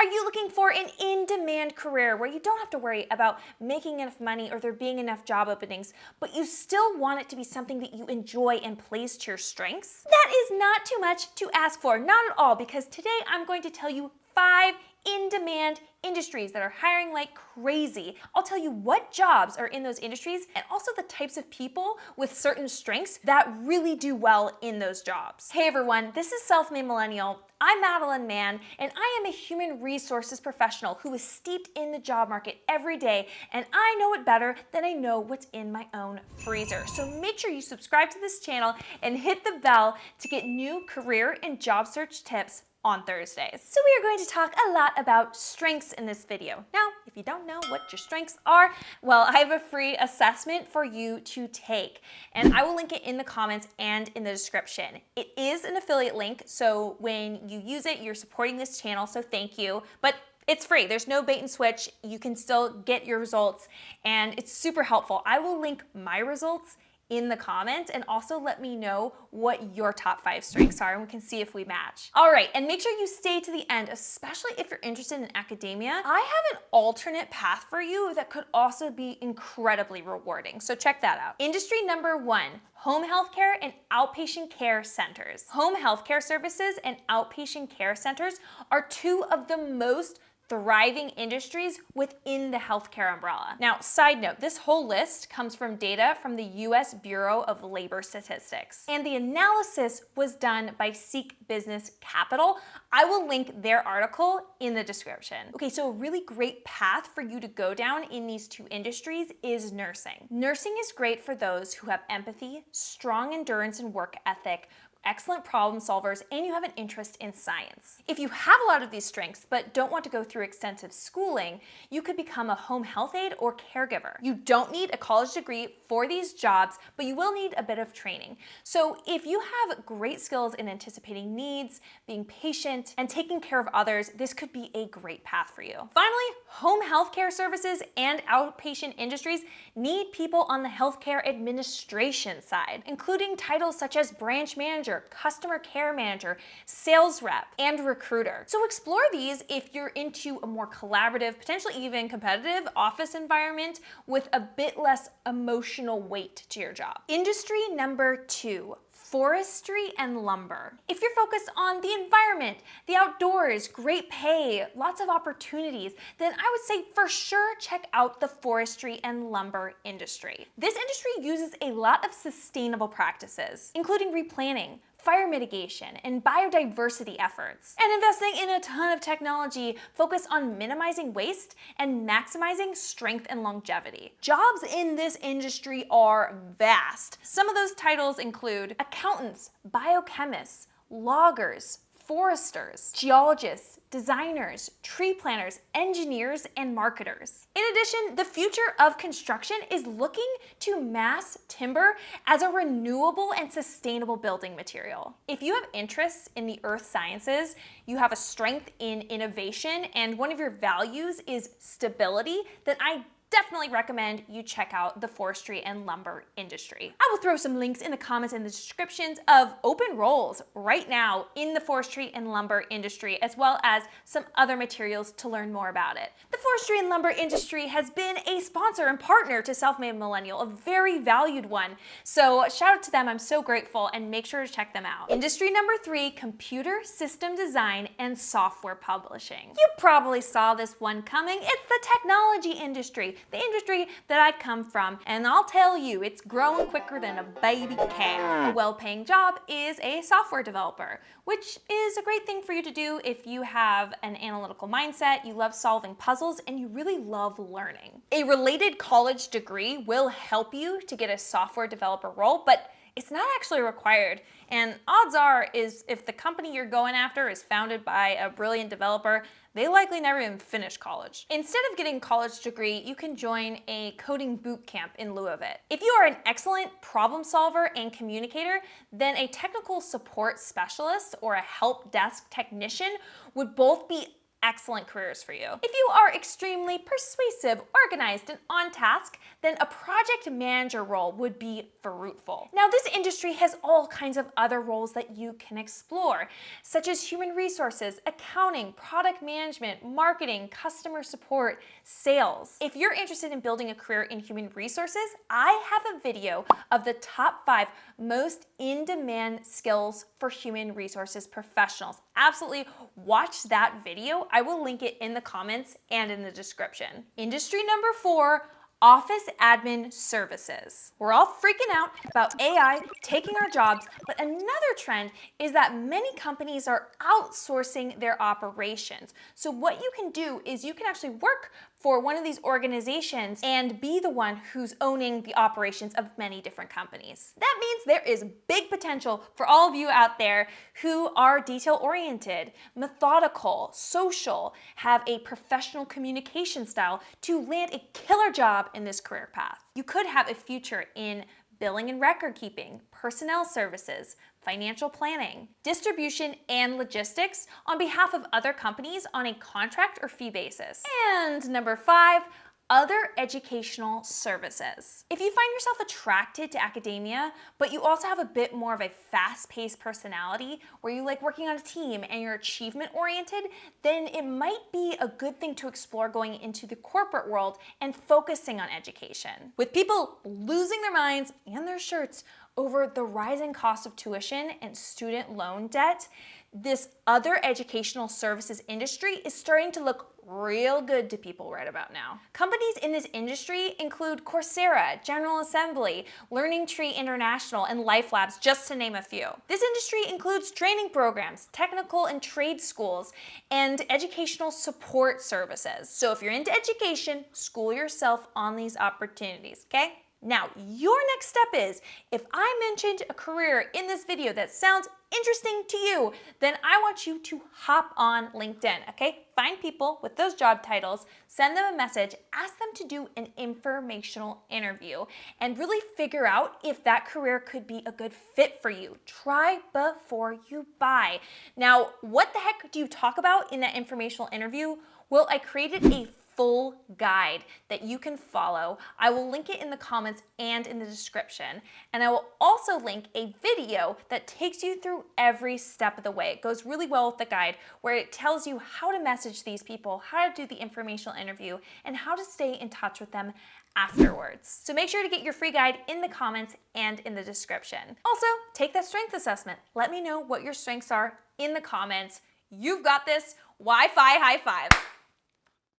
Are you looking for an in-demand career where you don't have to worry about making enough money or there being enough job openings, but you still want it to be something that you enjoy and plays to your strengths? That is not too much to ask for, not at all, because today I'm going to tell you 5 in-demand industries that are hiring like crazy. I'll tell you what jobs are in those industries and also the types of people with certain strengths that really do well in those jobs. Hey everyone, this is Self-Made Millennial. I'm Madeline Mann, and I am a human resources professional who is steeped in the job market every day, and I know it better than I know what's in my own freezer. So make sure you subscribe to this channel and hit the bell to get new career and job search tips on Thursdays. So we are going to talk a lot about strengths in this video. Now, if you don't know what your strengths are, well, I have a free assessment for you to take, and I will link it in the comments and in the description. It is an affiliate link, so when you use it, you're supporting this channel, so thank you. But it's free. There's no bait and switch. You can still get your results, and it's super helpful. I will link my results in the comments and also let me know what your top 5 strengths are and we can see if we match. All right, and make sure you stay to the end, especially if you're interested in academia. I have an alternate path for you that could also be incredibly rewarding, so check that out. Industry number 1, home healthcare and outpatient care centers. Home healthcare services and outpatient care centers are 2 of the most thriving industries within the healthcare umbrella. Now, side note, this whole list comes from data from the US Bureau of Labor Statistics, and the analysis was done by Seek Business Capital. I will link their article in the description. Okay, so a really great path for you to go down in these 2 industries is nursing. Nursing is great for those who have empathy, strong endurance and work ethic, excellent problem solvers, and you have an interest in science. If you have a lot of these strengths but don't want to go through extensive schooling, you could become a home health aide or caregiver. You don't need a college degree for these jobs, but you will need a bit of training. So if you have great skills in anticipating needs, being patient, and taking care of others, this could be a great path for you. Finally, home healthcare services and outpatient industries need people on the healthcare administration side, including titles such as branch manager, customer care manager, sales rep, and recruiter. So explore these if you're into a more collaborative, potentially even competitive office environment with a bit less emotional weight to your job. Industry number 2, forestry and lumber. If you're focused on the environment, the outdoors, great pay, lots of opportunities, then I would say for sure check out the forestry and lumber industry. This industry uses a lot of sustainable practices, including replanting, fire mitigation, and biodiversity efforts, and investing in a ton of technology focused on minimizing waste and maximizing strength and longevity. Jobs in this industry are vast. Some of those titles include accountants, biochemists, loggers, foresters, geologists, designers, tree planters, engineers, and marketers. In addition, the future of construction is looking to mass timber as a renewable and sustainable building material. If you have interests in the earth sciences, you have a strength in innovation, and one of your values is stability, then I definitely recommend you check out the forestry and lumber industry. I will throw some links in the comments and the descriptions of open roles right now in the forestry and lumber industry, as well as some other materials to learn more about it. The forestry and lumber industry has been a sponsor and partner to Self-Made Millennial, a very valued one. So shout out to them, I'm so grateful, and make sure to check them out. Industry number 3, computer system design and software publishing. You probably saw this one coming. It's the technology industry, the industry that I come from, and I'll tell you, it's growing quicker than a baby calf. A well-paying job is a software developer, which is a great thing for you to do if you have an analytical mindset, you love solving puzzles, and you really love learning. A related college degree will help you to get a software developer role, but it's not actually required, and odds are is if the company you're going after is founded by a brilliant developer, they likely never even finished college. Instead of getting a college degree, you can join a coding boot camp in lieu of it. If you are an excellent problem solver and communicator, then a technical support specialist or a help desk technician would both be excellent careers for you. If you are extremely persuasive, organized, and on task, then a project manager role would be fruitful. Now, this industry has all kinds of other roles that you can explore, such as human resources, accounting, product management, marketing, customer support, sales. If you're interested in building a career in human resources, I have a video of the top 5 most in-demand skills for human resources professionals. Absolutely watch that video. I will link it in the comments and in the description. Industry number 4, office admin services. We're all freaking out about AI taking our jobs, but another trend is that many companies are outsourcing their operations. So what you can do is you can actually work for one of these organizations and be the one who's owning the operations of many different companies. That means there is big potential for all of you out there who are detail-oriented, methodical, social, have a professional communication style to land a killer job in this career path. You could have a future in billing and record keeping, personnel services, financial planning, distribution and logistics on behalf of other companies on a contract or fee basis. And number 5, other educational services. If you find yourself attracted to academia, but you also have a bit more of a fast-paced personality where you like working on a team and you're achievement-oriented, then it might be a good thing to explore going into the corporate world and focusing on education. With people losing their minds and their shirts over the rising cost of tuition and student loan debt, this other educational services industry is starting to look real good to people right about now. Companies in this industry include Coursera, General Assembly, Learning Tree International, and Life Labs, just to name a few. This industry includes training programs, technical and trade schools, and educational support services. So if you're into education, school yourself on these opportunities, okay? Now, your next step is, if I mentioned a career in this video that sounds interesting to you, then I want you to hop on LinkedIn, okay? Find people with those job titles, send them a message, ask them to do an informational interview, and really figure out if that career could be a good fit for you. Try before you buy. Now, what the heck do you talk about in that informational interview? Well, I created a full guide that you can follow. I will link it in the comments and in the description. And I will also link a video that takes you through every step of the way. It goes really well with the guide, where it tells you how to message these people, how to do the informational interview, and how to stay in touch with them afterwards. So make sure to get your free guide in the comments and in the description. Also, take that strength assessment. Let me know what your strengths are in the comments. You've got this. Wi-Fi high five.